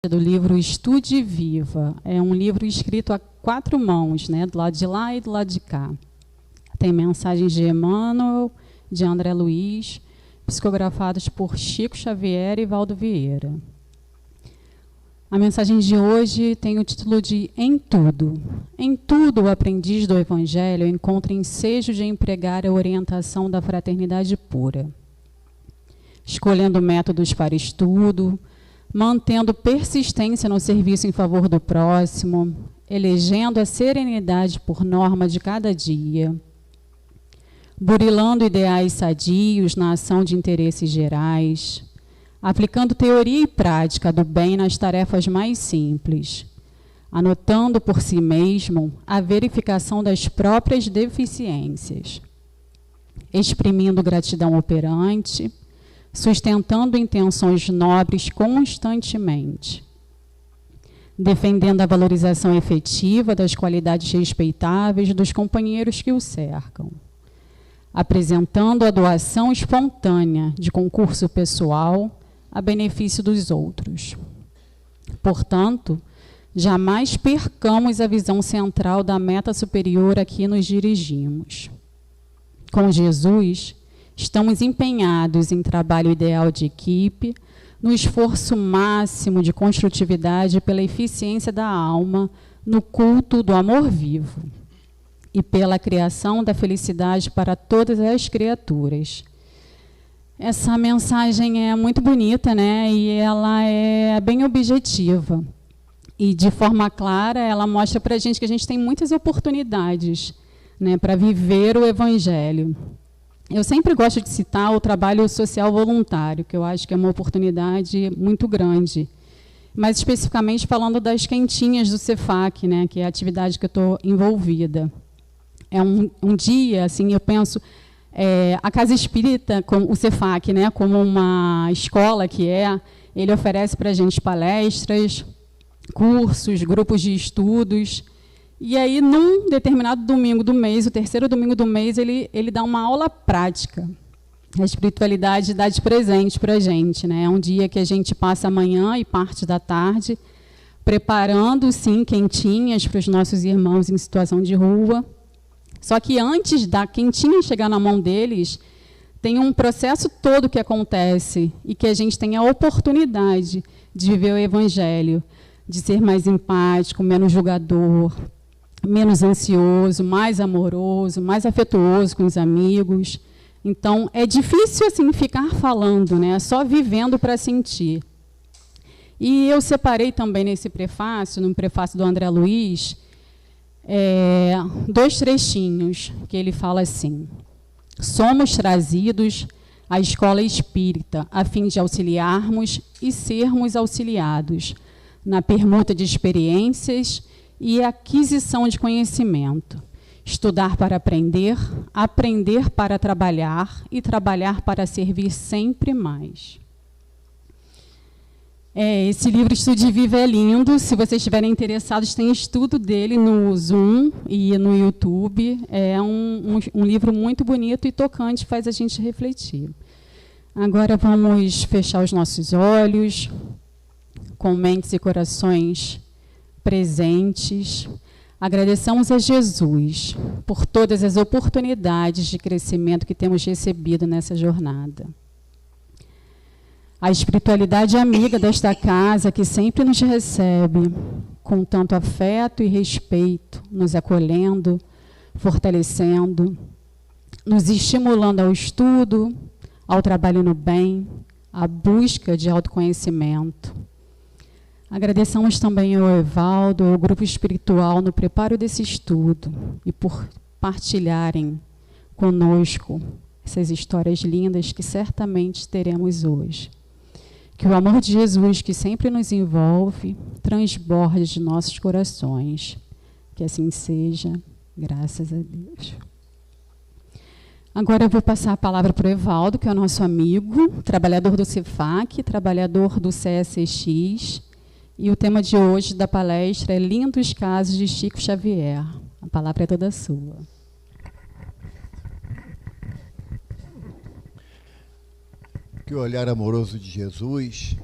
do livro Estude e Viva. É um livro escrito a 4 mãos, né, do lado de lá e do lado de cá. Tem mensagens de Emmanuel, de André Luiz, psicografados por Chico Xavier e Valdo Vieira. A mensagem de hoje tem o título de Em Tudo. Em tudo, o aprendiz do Evangelho encontra ensejo de empregar a orientação da fraternidade pura, escolhendo métodos para estudo, mantendo persistência no serviço em favor do próximo, elegendo a serenidade por norma de cada dia, burilando ideais sadios na ação de interesses gerais, aplicando teoria e prática do bem nas tarefas mais simples, anotando por si mesmo a verificação das próprias deficiências, exprimindo gratidão operante, sustentando intenções nobres constantemente, defendendo a valorização efetiva das qualidades respeitáveis dos companheiros que o cercam, apresentando a doação espontânea de concurso pessoal a benefício dos outros. Portanto, jamais percamos a visão central da meta superior a que nos dirigimos. Com Jesus, estamos empenhados em trabalho ideal de equipe, no esforço máximo de construtividade pela eficiência da alma, no culto do amor vivo e pela criação da felicidade para todas as criaturas. Essa mensagem é muito bonita, né? E ela é bem objetiva. E, de forma clara, ela mostra para a gente que a gente tem muitas oportunidades, né, para viver o Evangelho. Eu sempre gosto de citar o trabalho social voluntário, que eu acho que é uma oportunidade muito grande. Mas, especificamente, falando das quentinhas do Cefac, né, que é a atividade que eu estou envolvida. É um dia, assim, eu penso... a Casa Espírita, o Cefac, né, como uma escola que ele oferece para a gente palestras, cursos, grupos de estudos. E aí, num determinado domingo do mês, o terceiro domingo do mês, ele dá uma aula prática. A espiritualidade dá de presente para a gente, né? É um dia que a gente passa a manhã e parte da tarde preparando, sim, quentinhas para os nossos irmãos em situação de rua. Só que antes da quentinha chegar na mão deles, tem um processo todo que acontece e que a gente tem a oportunidade de viver o Evangelho, de ser mais empático, menos julgador, menos ansioso, mais amoroso, mais afetuoso com os amigos. Então, é difícil assim ficar falando, né? Só vivendo para sentir. E eu separei também nesse prefácio, no prefácio do André Luiz, 2 trechinhos, que ele fala assim: somos trazidos à escola espírita a fim de auxiliarmos e sermos auxiliados na permuta de experiências e aquisição de conhecimento. Estudar para aprender, aprender para trabalhar e trabalhar para servir sempre mais. Esse livro Estude e Viva é lindo. Se vocês estiverem interessados, tem estudo dele no Zoom e no YouTube. É um livro muito bonito e tocante, faz a gente refletir. Agora vamos fechar os nossos olhos, com mentes e corações presentes. Agradeçamos a Jesus por todas as oportunidades de crescimento que temos recebido nessa jornada. A espiritualidade amiga desta casa, que sempre nos recebe com tanto afeto e respeito, nos acolhendo, fortalecendo, nos estimulando ao estudo, ao trabalho no bem, à busca de autoconhecimento. Agradecemos também ao Evaldo, ao grupo espiritual no preparo desse estudo e por partilharem conosco essas histórias lindas que certamente teremos hoje. Que o amor de Jesus, que sempre nos envolve, transborde de nossos corações. Que assim seja, graças a Deus. Agora eu vou passar a palavra para o Evaldo, que é o nosso amigo, trabalhador do Cefac, trabalhador do CSX, e o tema de hoje da palestra é Lindos Casos de Chico Xavier. A palavra é toda sua. Que o olhar amoroso de Jesus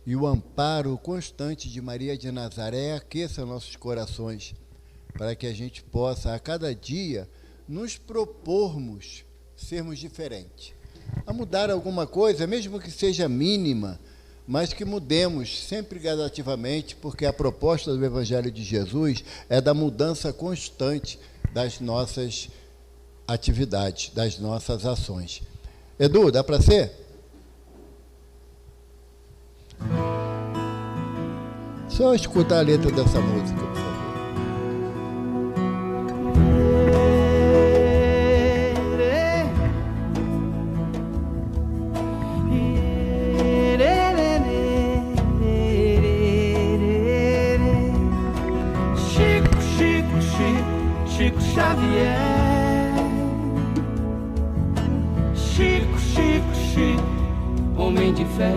e o amparo constante de Maria de Nazaré aqueça nossos corações, para que a gente possa, a cada dia, nos propormos sermos diferentes, a mudar alguma coisa, mesmo que seja mínima, mas que mudemos sempre gradativamente, porque a proposta do Evangelho de Jesus é da mudança constante das nossas atividades, das nossas ações. Edu, dá para ser? Só escutar a letra dessa música, por favor. Chico Xavier, Chico, Chico, Chico, homem de fé.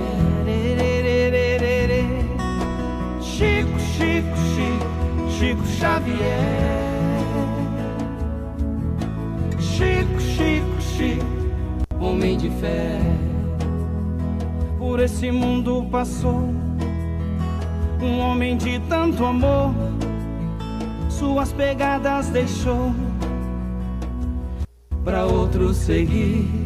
Chico, Chico, Chico, Chico Xavier, Chico, Chico, Chico, homem de fé. Por esse mundo passou um homem de tanto amor, suas pegadas deixou pra outros seguir.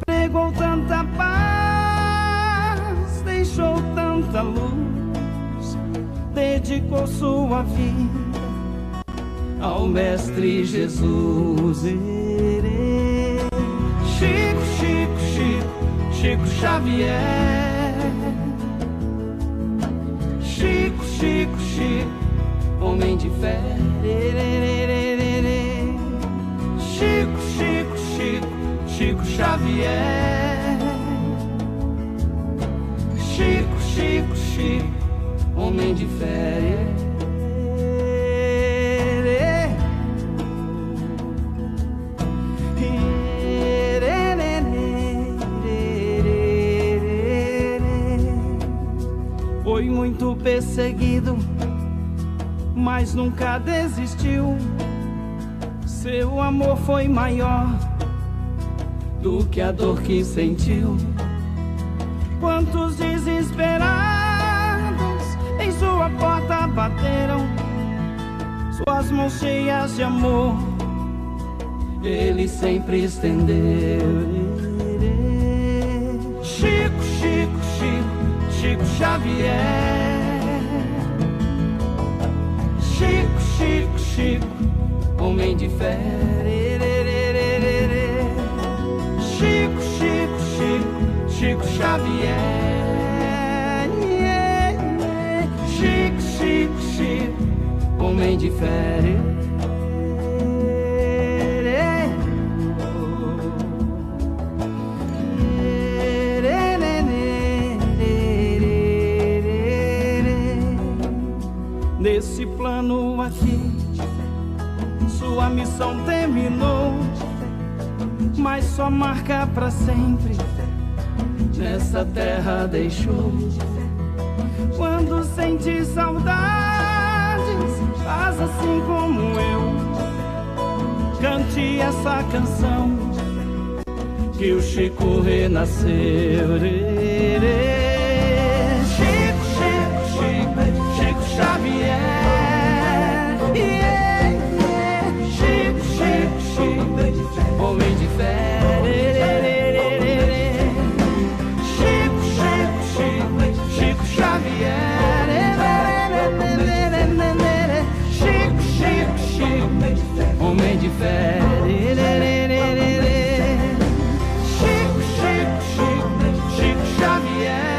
Pregou tanta paz, deixou tanta luz, dedicou sua vida ao Mestre Jesus. Chico, Chico, Chico, Chico Xavier, Chico, Chico, Chico, homem de fé. Chico, Chico, Chico, Chico Xavier, Chico, Chico, Chico, homem de fé. Foi muito perseguido, mas nunca desistiu. Seu amor foi maior do que a dor que sentiu. Quantos desesperados em sua porta bateram, suas mãos cheias de amor ele sempre estendeu. Chico, Chico, Chico, Chico Xavier, Chico, Chico, Chico, homem de fé. Chico, Chico, Chico, Chico Xavier, Chico, Chico, Chico, homem de fé. Nesse plano aqui, sua missão terminou, mas sua marca pra sempre nessa terra deixou. Quando sente saudades, faz assim como eu, cante essa canção que o Chico renasceu. Chico, Chico, Chico, Chico Xavier, Chico, Chico, Chico, homem de fé. Chico, Chico, Chico, Chico Xavier, Chico, Chico, Chico, homem de fé. Chico, Chico, Chico, Chico Xavier,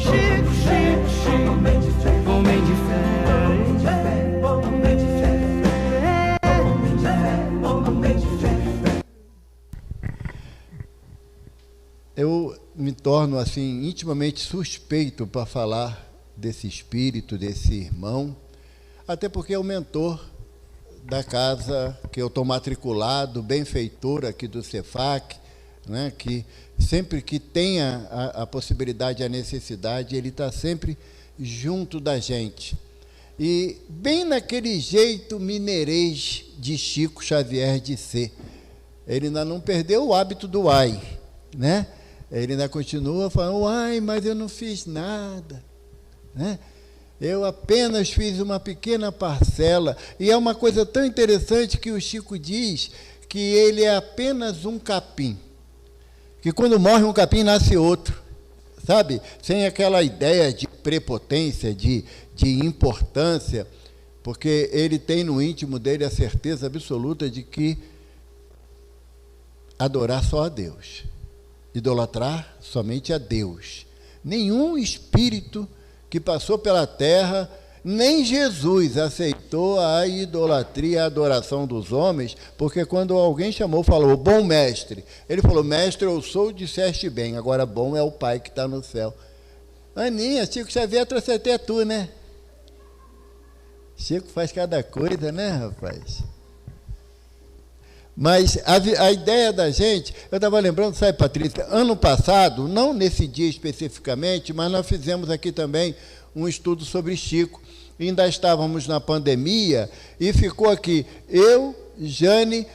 Chico, Chico, Chico, homem de fé. Eu me torno assim intimamente suspeito para falar desse espírito, desse irmão, até porque é o mentor da casa que eu estou matriculado, benfeitor aqui do Cefac, né, que sempre que tem a possibilidade, a necessidade, ele está sempre junto da gente. E bem naquele jeito mineirês de Chico Xavier de ser. Ele ainda não perdeu o hábito do ai, né? Ele ainda continua falando, ai, mas eu não fiz nada, né? Eu apenas fiz uma pequena parcela. E é uma coisa tão interessante que o Chico diz que ele é apenas um capim. Que quando morre um capim, nasce outro. Sabe? Sem aquela ideia de prepotência, de importância, porque ele tem no íntimo dele a certeza absoluta de que adorar só a Deus, idolatrar somente a Deus. Nenhum espírito que passou pela terra, nem Jesus aceitou a idolatria, a adoração dos homens, porque quando alguém chamou, falou, bom mestre, ele falou, mestre, eu sou, disseste bem, agora bom é o Pai que está no céu. Aninha, Chico Xavier trouxe até tu, né? Chico faz cada coisa, né, rapaz? Mas a ideia da gente, eu estava lembrando, sabe, Patrícia, ano passado, não nesse dia especificamente, mas nós fizemos aqui também um estudo sobre Chico. Ainda estávamos na pandemia e ficou aqui eu, Jane,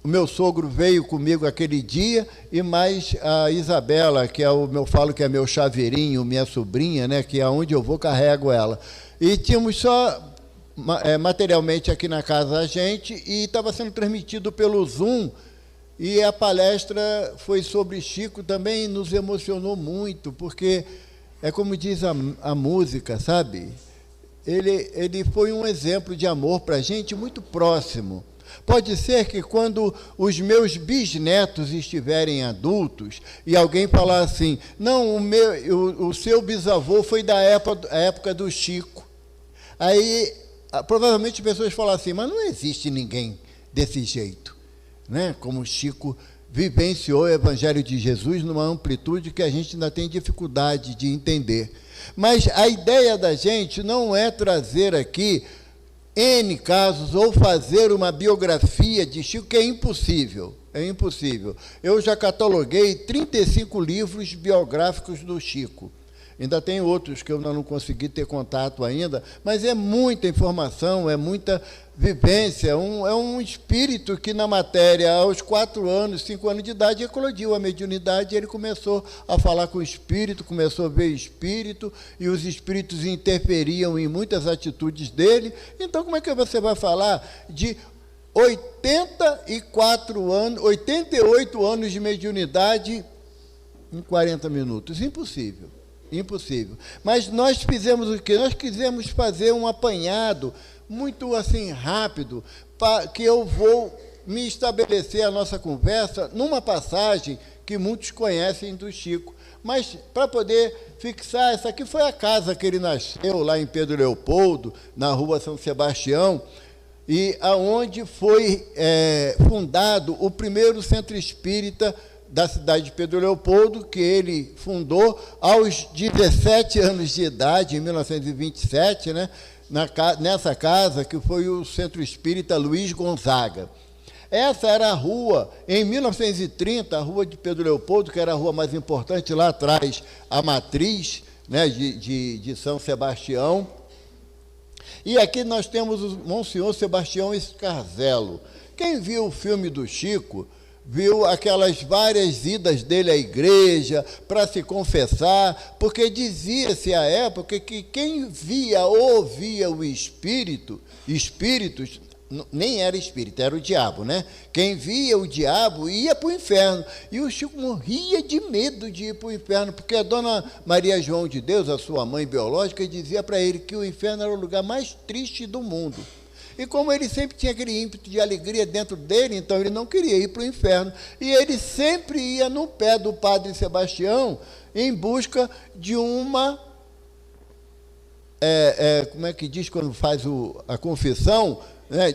o meu sogro veio comigo aquele dia, e mais a Isabela, que é falo que é meu chaveirinho, minha sobrinha, né, que aonde eu vou carrego ela. E tínhamos só materialmente aqui na casa a gente, e estava sendo transmitido pelo Zoom, e a palestra foi sobre Chico, também nos emocionou muito, porque é como diz a música, sabe? Ele foi um exemplo de amor para a gente muito próximo. Pode ser que quando os meus bisnetos estiverem adultos e alguém falar assim, não, o seu bisavô foi da época do Chico. Aí, provavelmente as pessoas falam assim, mas não existe ninguém desse jeito, né? Como o Chico vivenciou o Evangelho de Jesus numa amplitude que a gente ainda tem dificuldade de entender. Mas a ideia da gente não é trazer aqui N casos ou fazer uma biografia de Chico, que é impossível. É impossível. Eu já cataloguei 35 livros biográficos do Chico. Ainda tem outros que eu não consegui ter contato ainda, mas é muita informação, é muita vivência, é um espírito que na matéria, aos 4 anos, 5 anos de idade, eclodiu a mediunidade, e ele começou a falar com o espírito, começou a ver espírito, e os espíritos interferiam em muitas atitudes dele. Então, como é que você vai falar de 88 anos de mediunidade em 40 minutos? Impossível. Impossível. Mas nós fizemos o quê? Nós quisemos fazer um apanhado muito assim rápido, para que eu vou me estabelecer a nossa conversa numa passagem que muitos conhecem do Chico. Mas para poder fixar, essa aqui foi a casa que ele nasceu, lá em Pedro Leopoldo, na rua São Sebastião, e aonde foi fundado o primeiro centro espírita da cidade de Pedro Leopoldo, que ele fundou aos 17 anos de idade, em 1927, né, nessa casa, que foi o Centro Espírita Luiz Gonzaga. Essa era a rua, em 1930, a rua de Pedro Leopoldo, que era a rua mais importante lá atrás, a matriz, né, de São Sebastião. E aqui nós temos o Monsenhor Sebastião Escarzello. Quem viu o filme do Chico, viu aquelas várias idas dele à igreja para se confessar, porque dizia-se à época que quem via ou ouvia o espíritos, nem era espírito, era o diabo, né? Quem via o diabo ia para o inferno. E o Chico morria de medo de ir para o inferno, porque a dona Maria João de Deus, a sua mãe biológica, dizia para ele que o inferno era o lugar mais triste do mundo. E como ele sempre tinha aquele ímpeto de alegria dentro dele, então ele não queria ir para o inferno. E ele sempre ia no pé do padre Sebastião em busca de uma... como é que diz quando faz a confissão? Né?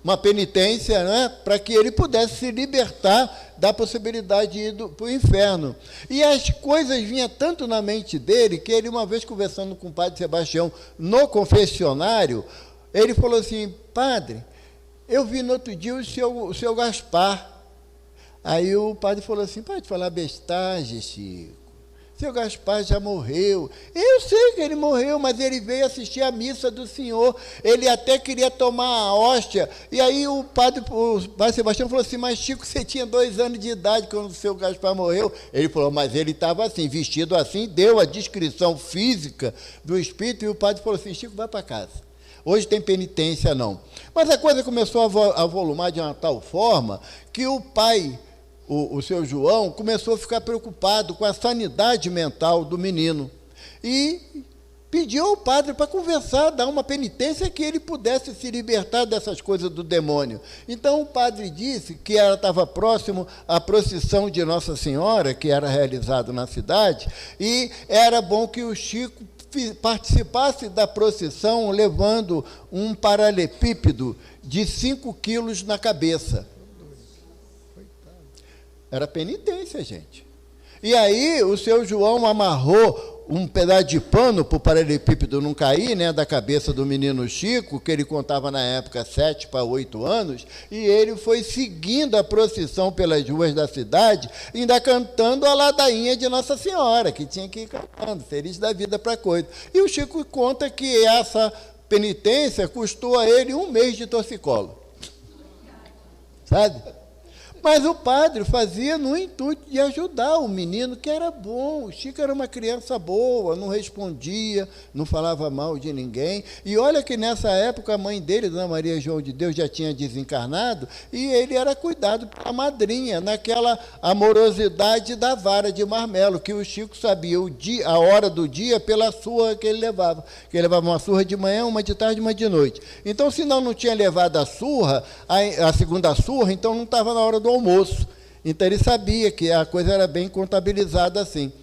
Uma penitência, né? Para que ele pudesse se libertar da possibilidade de ir para o inferno. E as coisas vinham tanto na mente dele, que ele, uma vez conversando com o padre Sebastião no confessionário, ele falou assim, padre, eu vi no outro dia o seu Gaspar. Aí o padre falou assim, pode falar bestagem, Chico. seu Gaspar já morreu. Eu sei que ele morreu, mas ele veio assistir a missa do Senhor. Ele até queria tomar a hóstia. E aí o padre Sebastião falou assim, mas Chico, você tinha 2 anos de idade quando o seu Gaspar morreu. Ele falou, mas ele estava assim, vestido assim, deu a descrição física do espírito, e o padre falou assim, Chico, vai para casa. Hoje tem penitência, não. Mas a coisa começou a volumar de uma tal forma que o pai, o seu João, começou a ficar preocupado com a sanidade mental do menino e pediu ao padre para conversar, dar uma penitência que ele pudesse se libertar dessas coisas do demônio. Então o padre disse que ela estava próximo à procissão de Nossa Senhora, que era realizada na cidade, e era bom que o Chico participasse da procissão levando um paralelepípedo de 5 quilos na cabeça. Era penitência, gente. E aí o seu João amarrou um pedaço de pano para o paralelepípedo não cair, né, da cabeça do menino Chico, que ele contava na época 7 para 8 anos, e ele foi seguindo a procissão pelas ruas da cidade, ainda cantando a ladainha de Nossa Senhora, que tinha que ir cantando, feliz da vida para coisa. E o Chico conta que essa penitência custou a ele 1 mês de torcicolo. Sabe? Mas o padre fazia no intuito de ajudar o menino, que era bom. O Chico era uma criança boa, não respondia, não falava mal de ninguém. E olha que nessa época a mãe dele, Dona Maria João de Deus, já tinha desencarnado, e ele era cuidado pela madrinha, naquela amorosidade da vara de marmelo, que o Chico sabia a hora do dia pela surra que ele levava. Que ele levava uma surra de manhã, uma de tarde e uma de noite. Então, se não tinha levado a surra, a segunda surra, então não estava na hora do almoço. Então ele sabia que a coisa era bem contabilizada assim.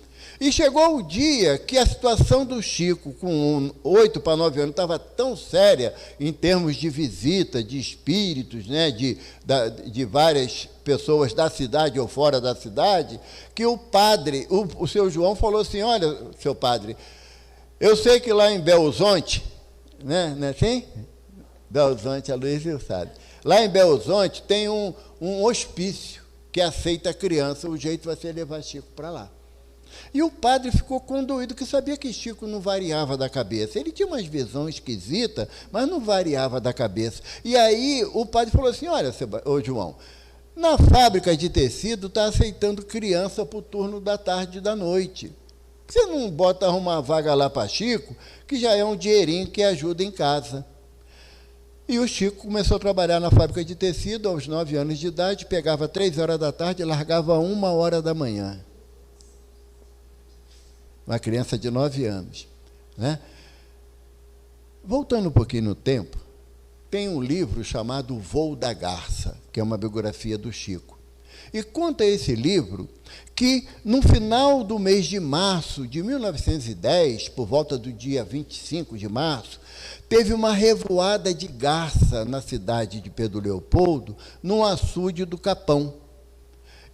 E chegou o dia que a situação do Chico, com 8 para 9 anos, estava tão séria em termos de visita, de espíritos, né, de várias pessoas da cidade ou fora da cidade, que o padre, o seu João, falou assim, olha, seu padre, eu sei que lá em Belo Horizonte, né, não é assim? Belo Horizonte, a Luísa sabe. Lá em Belo Horizonte tem um hospício que aceita a criança, o jeito vai ser levar Chico para lá. E o padre ficou condoído, que sabia que Chico não variava da cabeça. Ele tinha umas visões esquisitas, mas não variava da cabeça. E aí o padre falou assim, olha, ô João, na fábrica de tecido está aceitando criança para o turno da tarde e da noite. Você não bota arrumar vaga lá para Chico, que já é um dinheirinho que ajuda em casa. E o Chico começou a trabalhar na fábrica de tecido aos 9 anos de idade, pegava 3 horas da tarde e largava 1 hora da manhã. Uma criança de 9 anos. Né? Voltando um pouquinho no tempo, tem um livro chamado O Voo da Garça, que é uma biografia do Chico. E conta esse livro que, no final do mês de março de 1910, por volta do dia 25 de março, teve uma revoada de garça na cidade de Pedro Leopoldo, num açude do Capão.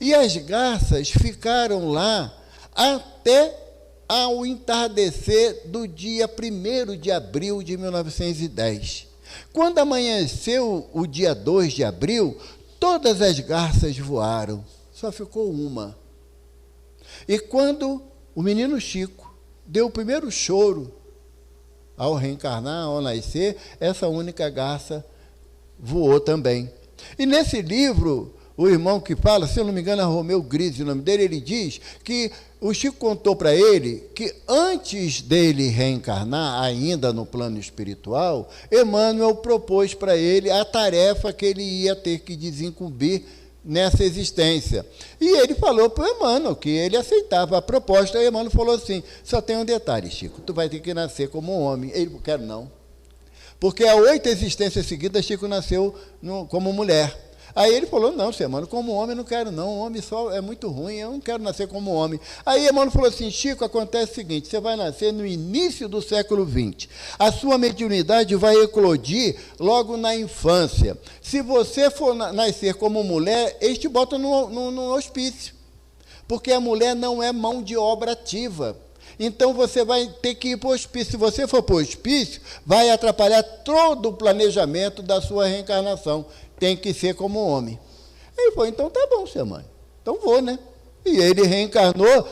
E as garças ficaram lá até ao entardecer do dia 1º de abril de 1910. Quando amanheceu o dia 2 de abril, todas as garças voaram, só ficou uma. E quando o menino Chico deu o primeiro choro, ao reencarnar, ao nascer, essa única garça voou também. E nesse livro, o irmão que fala, se eu não me engano, é Romeu Grise, o nome dele, ele diz que o Chico contou para ele que antes dele reencarnar, ainda no plano espiritual, Emmanuel propôs para ele a tarefa que ele ia ter que desincumbir nessa existência. E ele falou para o Emmanuel que ele aceitava a proposta. E o Emmanuel falou assim, só tem um detalhe, Chico, tu vai ter que nascer como um homem. Ele não quer não. Porque há 8 existências seguidas, Chico nasceu como mulher. Aí ele falou, não, seu Emmanuel, como homem eu não quero não, um homem só é muito ruim, eu não quero nascer como homem. Aí Emmanuel falou assim, Chico, acontece o seguinte, você vai nascer no início do século XX, a sua mediunidade vai eclodir logo na infância. Se você for nascer como mulher, eles te botam no hospício, porque a mulher não é mão de obra ativa. Então você vai ter que ir para o hospício. Se você for para o hospício, vai atrapalhar todo o planejamento da sua reencarnação. Tem que ser como homem. Ele falou, então tá bom, seu mãe. Então vou, né? E ele reencarnou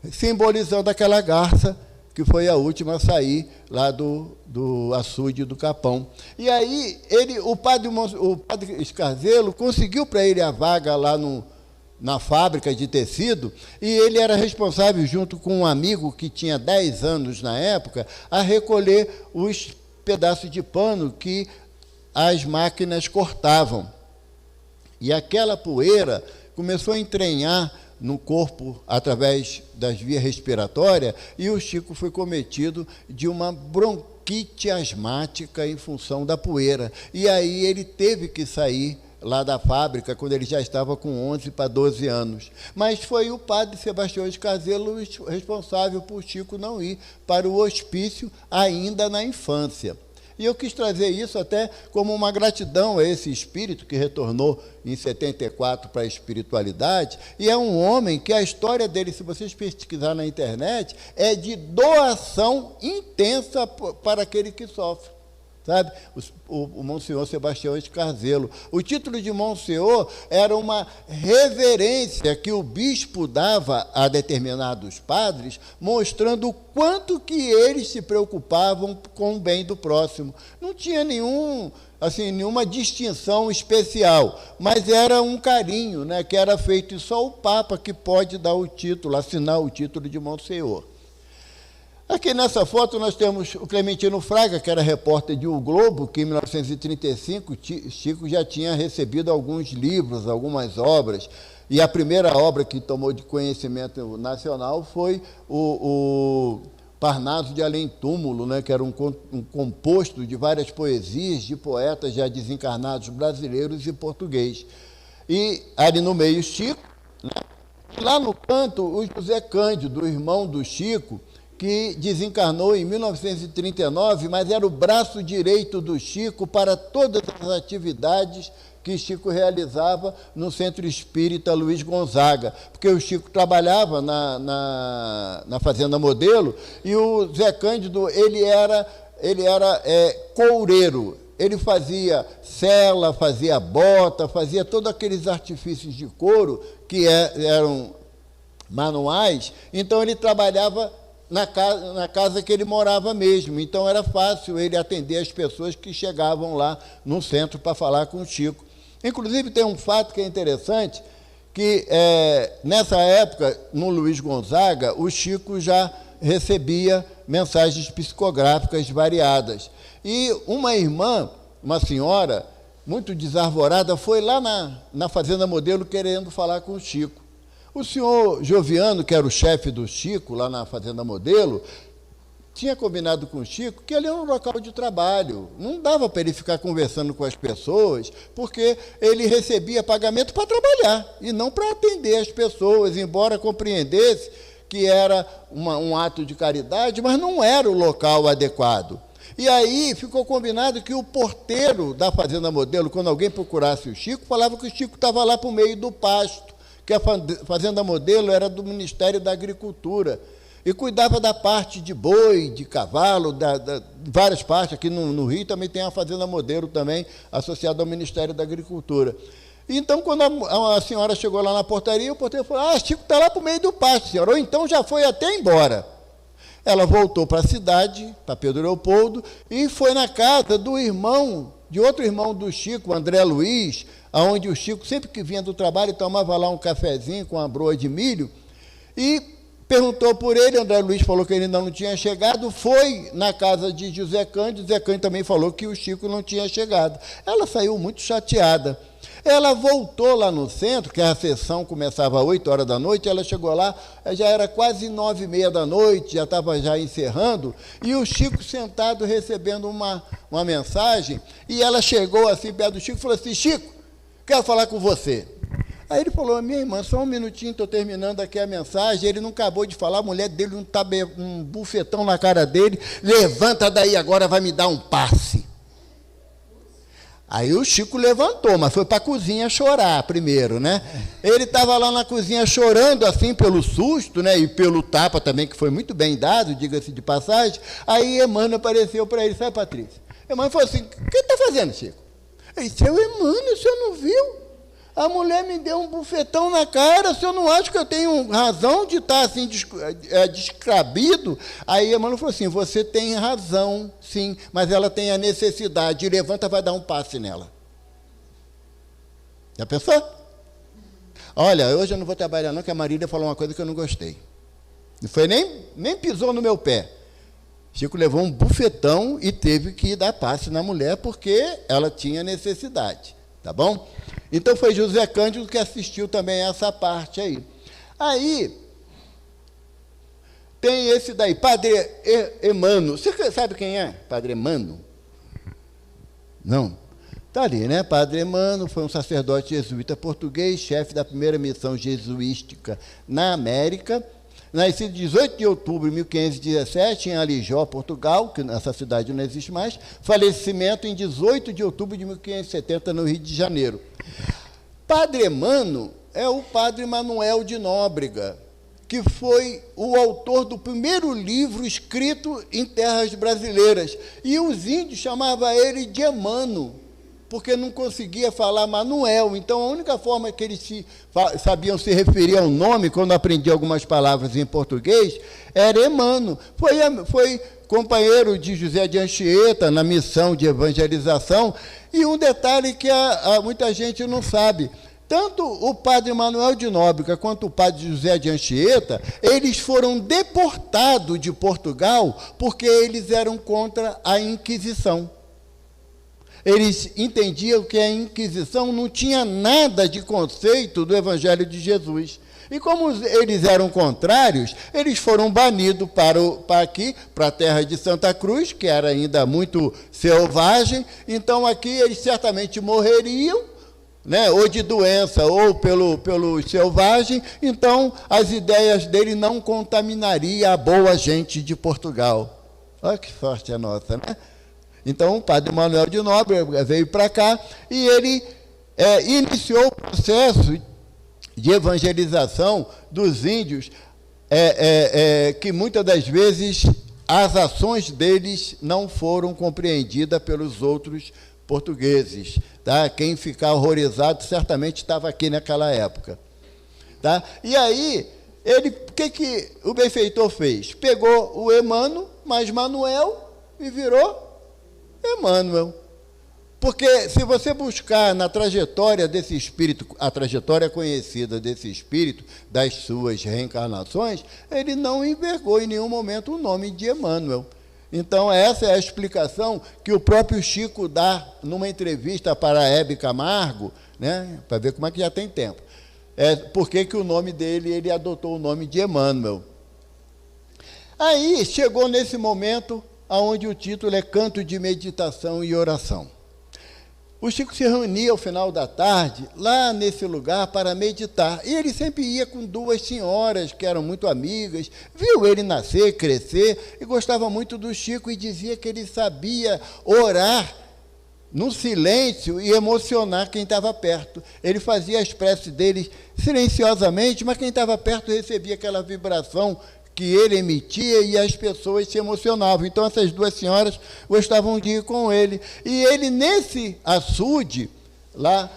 simbolizando aquela garça que foi a última a sair lá do açude do Capão. E aí o padre Escarzelo conseguiu para ele a vaga lá na fábrica de tecido, e ele era responsável, junto com um amigo que tinha 10 anos na época, a recolher os pedaços de pano que as máquinas cortavam. E aquela poeira começou a entranhar no corpo através das vias respiratórias, e o Chico foi cometido de uma bronquite asmática em função da poeira. E aí ele teve que sair lá da fábrica, quando ele já estava com 11 para 12 anos. Mas foi o padre Sebastião Escarzelo responsável por Chico não ir para o hospício ainda na infância. E eu quis trazer isso até como uma gratidão a esse espírito que retornou em 74 para a espiritualidade, e é um homem que a história dele, se vocês pesquisar na internet, é de doação intensa para aquele que sofre. Sabe? O Monsenhor Sebastião Escarzelo. O título de Monsenhor era uma reverência que o bispo dava a determinados padres, mostrando o quanto que eles se preocupavam com o bem do próximo. Não tinha nenhuma distinção especial, mas era um carinho, né, que era feito, e só o Papa que pode dar o título, assinar o título de Monsenhor. Aqui nessa foto nós temos o Clementino Fraga, que era repórter de O Globo, que em 1935 Chico já tinha recebido alguns livros, algumas obras, e a primeira obra que tomou de conhecimento nacional foi o Parnaso de Além Túmulo, né, que era um composto de várias poesias de poetas já desencarnados brasileiros e português. E ali no meio Chico, né, lá no canto o José Cândido, irmão do Chico, que desencarnou em 1939, mas era o braço direito do Chico para todas as atividades que Chico realizava no Centro Espírita Luiz Gonzaga, porque o Chico trabalhava na Fazenda Modelo, e o Zé Cândido ele era coureiro. Ele fazia sela, fazia bota, fazia todos aqueles artifícios de couro que eram manuais, então ele trabalhava na casa que ele morava mesmo, então era fácil ele atender as pessoas que chegavam lá no centro para falar com o Chico. Inclusive, tem um fato que é interessante, que nessa época, no Luiz Gonzaga, o Chico já recebia mensagens psicográficas variadas. E uma irmã, uma senhora, muito desarvorada, foi lá na Fazenda Modelo querendo falar com o Chico. O senhor Joviano, que era o chefe do Chico, lá na Fazenda Modelo, tinha combinado com o Chico que ali era um local de trabalho. Não dava para ele ficar conversando com as pessoas, porque ele recebia pagamento para trabalhar e não para atender as pessoas, embora compreendesse que era um ato de caridade, mas não era o local adequado. E aí ficou combinado que o porteiro da Fazenda Modelo, quando alguém procurasse o Chico, falava que o Chico estava lá para o meio do pasto, que a Fazenda Modelo era do Ministério da Agricultura, e cuidava da parte de boi, de cavalo, várias partes. Aqui no Rio também tem a Fazenda Modelo, também associada ao Ministério da Agricultura. Então, quando a senhora chegou lá na portaria, o porteiro falou: Chico está lá para o meio do pasto, senhora, ou então já foi até embora. Ela voltou para a cidade, para Pedro Leopoldo, e foi na casa de outro irmão do Chico, André Luiz, onde o Chico, sempre que vinha do trabalho, tomava lá um cafezinho com uma broa de milho, e perguntou por ele. André Luiz falou que ele ainda não tinha chegado, foi na casa de José Cândido, José Cândido também falou que o Chico não tinha chegado. Ela saiu muito chateada. Ela voltou lá no centro, que a sessão começava às 8 horas da noite, ela chegou lá, já era quase 9h30 da noite, já estava já encerrando, e o Chico sentado recebendo uma mensagem, e ela chegou assim perto do Chico e falou assim: Chico, quero falar com você. Aí ele falou: minha irmã, só um minutinho, estou terminando aqui a mensagem. Ele não acabou de falar, a mulher dele um bufetão na cara dele: levanta daí agora, vai me dar um passe. Aí o Chico levantou, mas foi para a cozinha chorar primeiro, né? Ele estava lá na cozinha chorando, assim, pelo susto, né? E pelo tapa também, que foi muito bem dado, diga-se de passagem. Aí Emmanuel apareceu para ele: sabe, Patrícia? Emmanuel falou assim: o que está fazendo, Chico? Ele disse: Emmanuel, o senhor não viu? A mulher me deu um bufetão na cara, se eu não acho que eu tenho razão de estar assim descabido. Aí Emmanuel falou assim, você tem razão, sim, mas ela tem a necessidade, levanta, vai dar um passe nela. Já pensou? Olha, hoje eu não vou trabalhar não, que a Marília falou uma coisa que eu não gostei. Não foi nem pisou no meu pé. Chico levou um bufetão e teve que dar passe na mulher, porque ela tinha necessidade, tá bom? Então foi José Cândido que assistiu também essa parte aí. Aí, tem esse daí, Padre Emmanuel. Você sabe quem é? Padre Emmanuel? Não? Está ali, né? Padre Emmanuel foi um sacerdote jesuíta português, chefe da primeira missão jesuística na América, nascido 18 de outubro de 1517 em Alijó, Portugal, que essa cidade não existe mais, falecimento em 18 de outubro de 1570 no Rio de Janeiro. Padre Emmanuel é o Padre Manuel de Nóbrega, que foi o autor do primeiro livro escrito em terras brasileiras, e os índios chamavam ele de Emmanuel, porque não conseguia falar Manuel. Então, a única forma que eles sabiam se referir ao nome, quando aprendiam algumas palavras em português, era Emmanuel. Foi companheiro de José de Anchieta na missão de evangelização. E um detalhe que muita gente não sabe, tanto o padre Manuel de Nóbrega quanto o padre José de Anchieta, eles foram deportados de Portugal porque eles eram contra a Inquisição. Eles entendiam que a Inquisição não tinha nada de conceito do Evangelho de Jesus. E como eles eram contrários, eles foram banidos para aqui, para a terra de Santa Cruz, que era ainda muito selvagem. Então, aqui eles certamente morreriam, né, ou de doença, ou pelo selvagem. Então, as ideias dele não contaminariam a boa gente de Portugal. Olha que sorte a nossa, né? Então, o padre Manuel de Nóbrega veio para cá e ele iniciou o processo de evangelização dos índios, que muitas das vezes as ações deles não foram compreendidas pelos outros portugueses. Tá? Quem ficar horrorizado certamente estava aqui naquela época. Tá? E aí, o que o benfeitor fez? Pegou o Emmanuel, mais Manuel, e virou Emmanuel. Porque se você buscar na trajetória desse espírito, a trajetória conhecida desse espírito, das suas reencarnações, ele não envergou em nenhum momento o nome de Emmanuel. Então, essa é a explicação que o próprio Chico dá numa entrevista para a Hebe Camargo, né, para ver como é que já tem tempo. Por que o nome dele, ele adotou o nome de Emmanuel. Aí, chegou nesse momento onde o título é Canto de Meditação e Oração. O Chico se reunia ao final da tarde, lá nesse lugar, para meditar. E ele sempre ia com duas senhoras, que eram muito amigas, viu ele nascer, crescer, e gostava muito do Chico, e dizia que ele sabia orar no silêncio e emocionar quem estava perto. Ele fazia as preces dele silenciosamente, mas quem estava perto recebia aquela vibração que ele emitia e as pessoas se emocionavam. Então, essas duas senhoras gostavam de ir com ele. E ele, nesse açude, lá,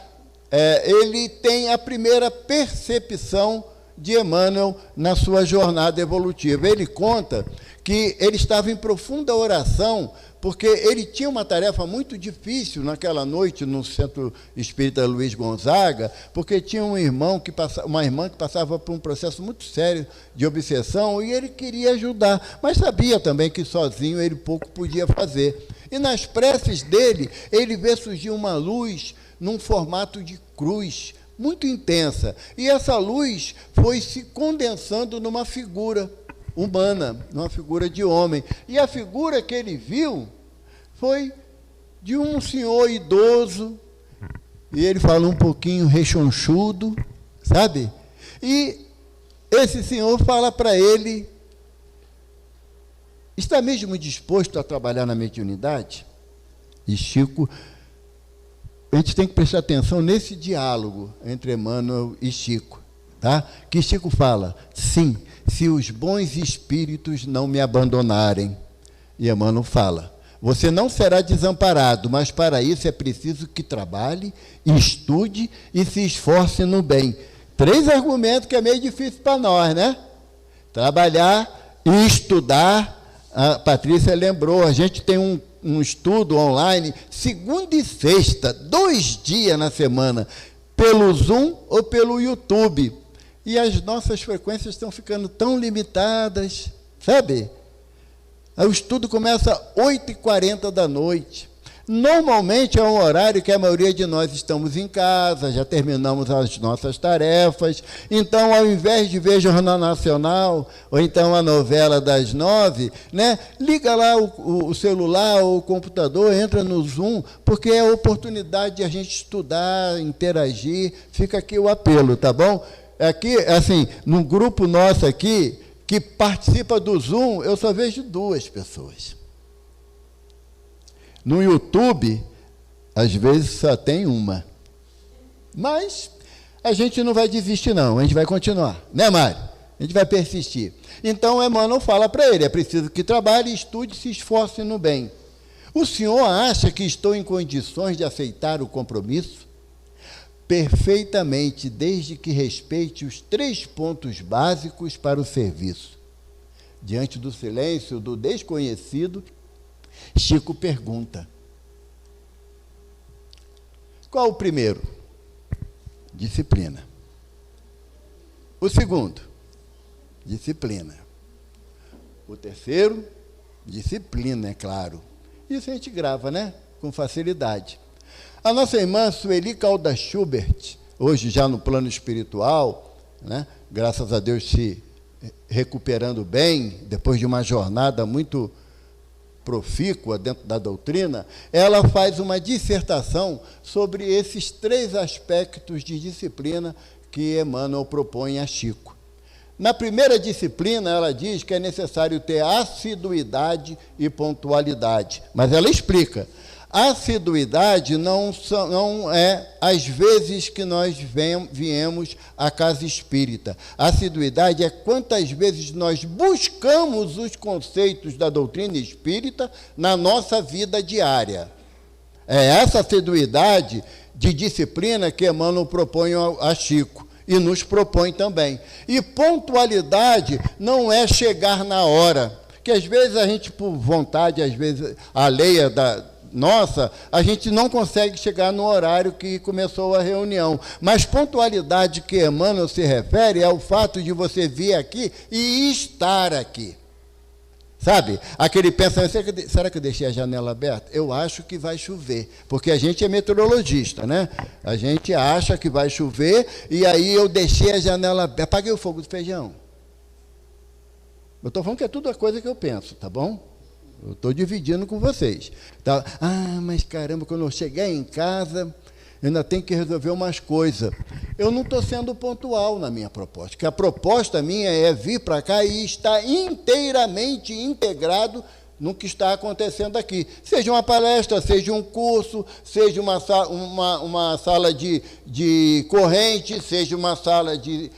ele tem a primeira percepção de Emmanuel na sua jornada evolutiva. Ele conta que ele estava em profunda oração, porque ele tinha uma tarefa muito difícil naquela noite no Centro Espírita Luiz Gonzaga, porque tinha uma irmã que passava por um processo muito sério de obsessão, e ele queria ajudar, mas sabia também que sozinho ele pouco podia fazer. E nas preces dele, ele vê surgir uma luz num formato de cruz, muito intensa, e essa luz foi se condensando numa figura humana, numa figura de homem. E a figura que ele viu foi de um senhor idoso, e ele falou um pouquinho rechonchudo, sabe? E esse senhor fala para ele: está mesmo disposto a trabalhar na mediunidade? E Chico, a gente tem que prestar atenção nesse diálogo entre Emmanuel e Chico, tá? Que Chico fala: sim, se os bons espíritos não me abandonarem. E Emmanuel fala: Você não será desamparado, mas para isso é preciso que trabalhe, estude e se esforce no bem. 3 argumentos que é meio difícil para nós, né? Trabalhar e estudar. A Patrícia lembrou, a gente tem um estudo online, segunda e sexta, 2 dias na semana, pelo Zoom ou pelo YouTube. E as nossas frequências estão ficando tão limitadas, sabe? O estudo começa às 8h40 da noite. Normalmente é um horário que a maioria de nós estamos em casa, já terminamos as nossas tarefas. Então, ao invés de ver Jornal Nacional, ou então a novela das 9, né, liga lá o celular ou o computador, entra no Zoom, porque é a oportunidade de a gente estudar, interagir. Fica aqui o apelo, tá bom? Aqui, assim, no grupo nosso aqui, que participa do Zoom, eu só vejo 2 pessoas. No YouTube, às vezes só tem uma. Mas a gente não vai desistir, não. A gente vai continuar. Né, Mário? A gente vai persistir. Então, Emmanuel fala para ele, é preciso que trabalhe, estude e se esforce no bem. O senhor acha que estou em condições de aceitar o compromisso? Perfeitamente, desde que respeite os 3 pontos básicos para o serviço. Diante do silêncio do desconhecido, Chico pergunta: qual o primeiro? Disciplina. O segundo? Disciplina. O terceiro? Disciplina, é claro. Isso a gente grava, né? Com facilidade. A nossa irmã Sueli Caldas Schubert, hoje já no plano espiritual, né? Graças a Deus se recuperando bem, depois de uma jornada muito profícua dentro da doutrina, ela faz uma dissertação sobre esses 3 aspectos de disciplina que Emmanuel propõe a Chico. Na primeira disciplina, ela diz que é necessário ter assiduidade e pontualidade, mas ela explica. Assiduidade não é às vezes que nós viemos à casa espírita. Assiduidade é quantas vezes nós buscamos os conceitos da doutrina espírita na nossa vida diária. É essa assiduidade de disciplina que Emmanuel propõe a Chico e nos propõe também. E pontualidade não é chegar na hora, que às vezes a gente, por vontade, às vezes alheia nossa, a gente não consegue chegar no horário que começou a reunião. Mas pontualidade que Emmanuel se refere é o fato de você vir aqui e estar aqui. Sabe? Aquele pensamento, será que eu deixei a janela aberta? Eu acho que vai chover, porque a gente é meteorologista, né? A gente acha que vai chover e aí eu deixei a janela aberta. Apaguei o fogo do feijão. Eu estou falando que é tudo a coisa que eu penso, tá bom? Eu estou dividindo com vocês. Tá? Mas caramba, quando eu chegar em casa, eu ainda tenho que resolver umas coisas. Eu não estou sendo pontual na minha proposta, porque a proposta minha é vir para cá e estar inteiramente integrado no que está acontecendo aqui. Seja uma palestra, seja um curso, seja uma sala de corrente, seja uma sala de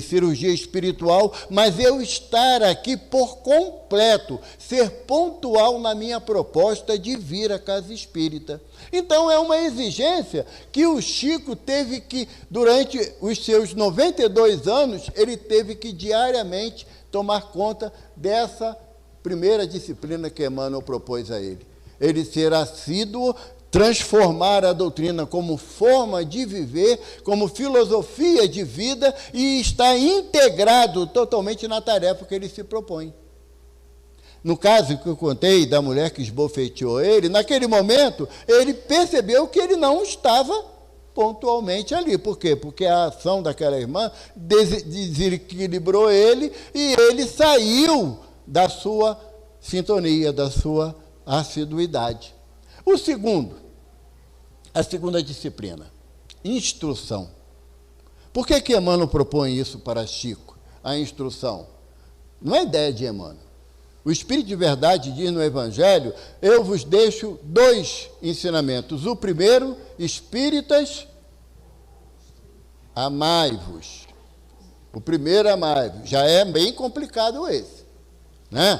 cirurgia espiritual, mas eu estar aqui por completo, ser pontual na minha proposta de vir à casa espírita. Então, é uma exigência que o Chico teve que, durante os seus 92 anos, ele teve que diariamente tomar conta dessa primeira disciplina que Emmanuel propôs a ele. Ele ser assíduo, transformar a doutrina como forma de viver, como filosofia de vida e estar integrado totalmente na tarefa que ele se propõe. No caso que eu contei da mulher que esbofeteou ele, naquele momento ele percebeu que ele não estava pontualmente ali. Por quê? Porque a ação daquela irmã desequilibrou ele e ele saiu da sua sintonia, da sua assiduidade. O segundo, a segunda disciplina, instrução. Por que Emmanuel propõe isso para Chico, a instrução? Não é ideia de Emmanuel. O Espírito de Verdade diz no Evangelho: eu vos deixo 2 ensinamentos. O primeiro, espíritas, amai-vos. O primeiro, amai-vos. Já é bem complicado esse, né?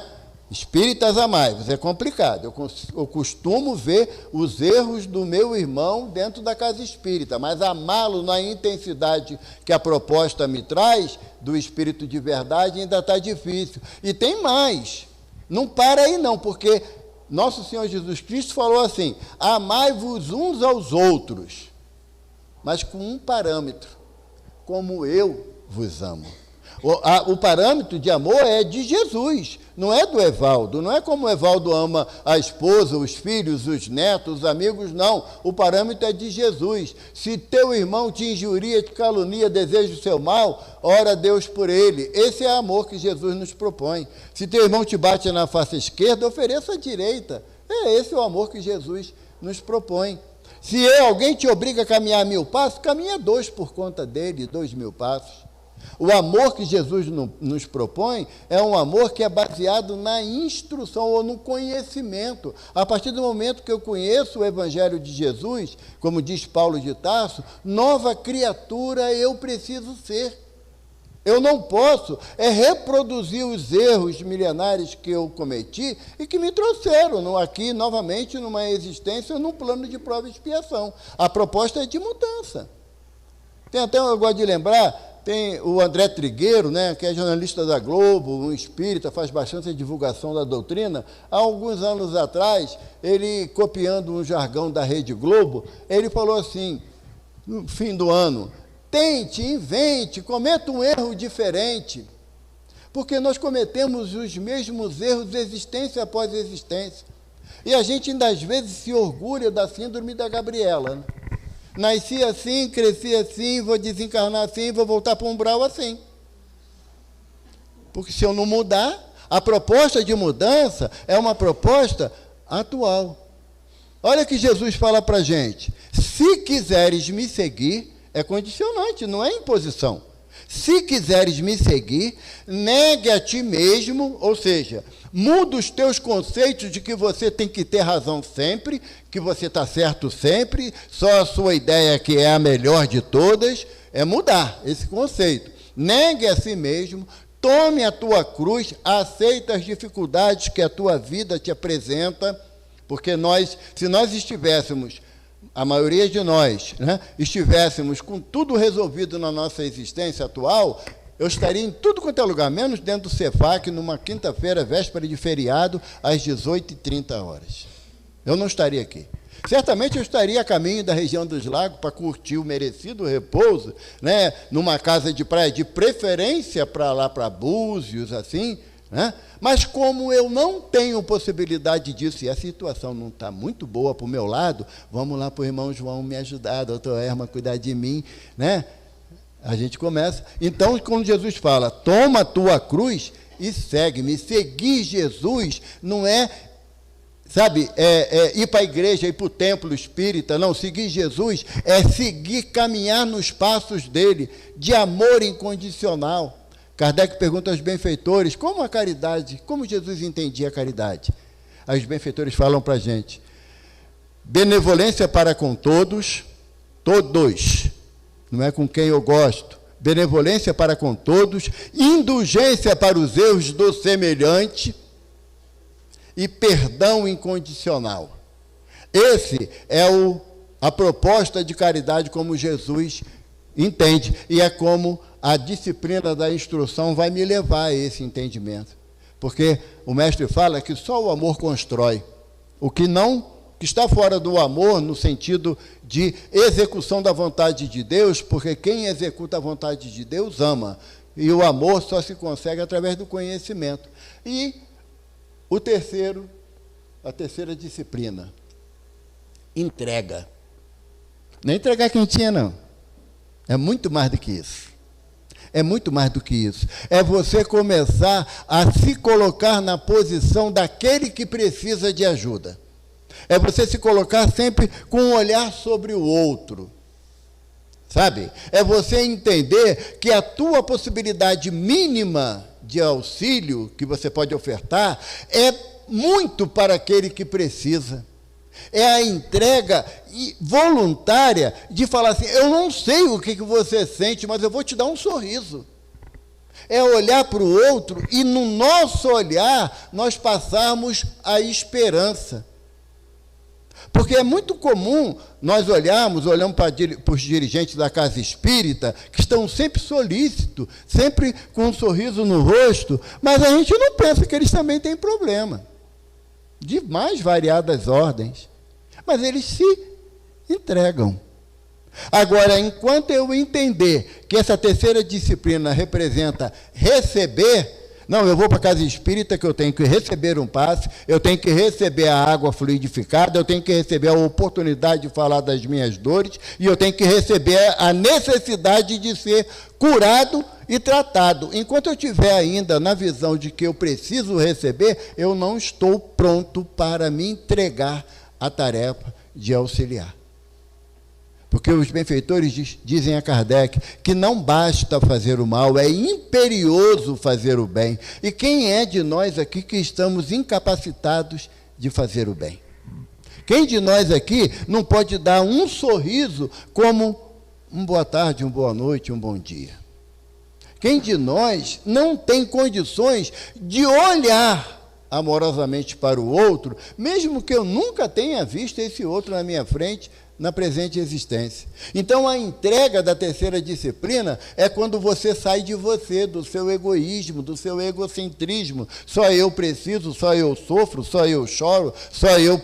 Espíritas amai-vos, é complicado. Eu costumo ver os erros do meu irmão dentro da casa espírita, mas amá-lo na intensidade que a proposta me traz, do espírito de verdade, ainda está difícil. E tem mais. Não para aí não, porque nosso Senhor Jesus Cristo falou assim: amai-vos uns aos outros, mas com um parâmetro: como eu vos amo. O parâmetro de amor é de Jesus, não é do Evaldo. Não é como o Evaldo ama a esposa, os filhos, os netos, os amigos, não. O parâmetro é de Jesus. Se teu irmão te injuria, te calunia, deseja o seu mal, ora a Deus por ele. Esse é o amor que Jesus nos propõe. Se teu irmão te bate na face esquerda, ofereça a direita. Esse é o amor que Jesus nos propõe. Se alguém te obriga a caminhar 1000 passos, caminha 2 por conta dele, 2000 passos. O amor que Jesus nos propõe é um amor que é baseado na instrução ou no conhecimento. A partir do momento que eu conheço o Evangelho de Jesus, como diz Paulo de Tarso, nova criatura eu preciso ser. Eu não posso reproduzir os erros milenares que eu cometi e que me trouxeram aqui novamente numa existência, num plano de prova e expiação. A proposta é de mudança. Tem até, eu gosto de lembrar, tem o André Trigueiro, né, que é jornalista da Globo, um espírita, faz bastante divulgação da doutrina. Há alguns anos atrás, ele, copiando um jargão da Rede Globo, ele falou assim, no fim do ano: tente, invente, cometa um erro diferente, porque nós cometemos os mesmos erros existência após existência. E a gente ainda às vezes se orgulha da síndrome da Gabriela, né? Nasci assim, cresci assim, vou desencarnar assim, vou voltar para o umbral assim. Porque se eu não mudar, a proposta de mudança é uma proposta atual. Olha o que Jesus fala para a gente: se quiseres me seguir, é condicionante, não é imposição. Se quiseres me seguir, negue a ti mesmo, ou seja, muda os teus conceitos de que você tem que ter razão sempre, que você está certo sempre, só a sua ideia que é a melhor de todas, é mudar esse conceito. Negue a si mesmo, tome a tua cruz, aceita as dificuldades que a tua vida te apresenta, porque se nós estivéssemos, a maioria de nós, né, estivéssemos com tudo resolvido na nossa existência atual, eu estaria em tudo quanto é lugar, menos dentro do Cefac, numa quinta-feira, véspera de feriado, às 18h30. Eu não estaria aqui. Certamente eu estaria a caminho da região dos lagos para curtir o merecido repouso, né, numa casa de praia, de preferência para lá, para Búzios, assim, né? Mas como eu não tenho possibilidade disso e a situação não está muito boa para o meu lado, vamos lá para o irmão João me ajudar, a doutora Erma cuidar de mim, né? A gente começa. Então, quando Jesus fala, toma a tua cruz e segue-me. Seguir Jesus não é, sabe, ir para a igreja, ir para o templo espírita, não. Seguir Jesus é seguir, caminhar nos passos dele, de amor incondicional. Kardec pergunta aos benfeitores, como a caridade, como Jesus entendia a caridade? Aí os benfeitores falam para a gente: benevolência para com todos, não é com quem eu gosto, benevolência para com todos, indulgência para os erros do semelhante e perdão incondicional. Esse é a proposta de caridade como Jesus entende, e é como a disciplina da instrução vai me levar a esse entendimento. Porque o mestre fala que só o amor constrói. O que está fora do amor, no sentido de execução da vontade de Deus, porque quem executa a vontade de Deus ama. E o amor só se consegue através do conhecimento. E a terceira disciplina, entrega. Não é entregar quentinha, não. É muito mais do que isso. É muito mais do que isso. É você começar a se colocar na posição daquele que precisa de ajuda. É você se colocar sempre com um olhar sobre o outro. Sabe? É você entender que a tua possibilidade mínima de auxílio que você pode ofertar é muito para aquele que precisa. É a entrega voluntária de falar assim: eu não sei o que você sente, mas eu vou te dar um sorriso. é olhar para o outro e, no nosso olhar, nós passarmos a esperança. Porque é muito comum nós olhamos para os dirigentes da casa espírita, que estão sempre solícitos, sempre com um sorriso no rosto, mas a gente não pensa que eles também têm problema, de mais variadas ordens. Mas eles se entregam. Agora, enquanto eu entender que essa terceira disciplina representa receber, não, eu vou para a casa espírita que eu tenho que receber um passe, eu tenho que receber a água fluidificada, eu tenho que receber a oportunidade de falar das minhas dores, e eu tenho que receber a necessidade de ser curado e tratado. Enquanto eu estiver ainda na visão de que eu preciso receber, eu não estou pronto para me entregar à tarefa de auxiliar. Porque os benfeitores dizem a Kardec que não basta fazer o mal, é imperioso fazer o bem. E quem é de nós aqui que estamos incapacitados de fazer o bem? Quem de nós aqui não pode dar um sorriso como um boa tarde, uma boa noite, um bom dia? Quem de nós não tem condições de olhar amorosamente para o outro, mesmo que eu nunca tenha visto esse outro na minha frente, na presente existência? Então, a entrega da terceira disciplina é quando você sai de você, do seu egoísmo, do seu egocentrismo. Só eu preciso, só eu sofro, só eu choro, só eu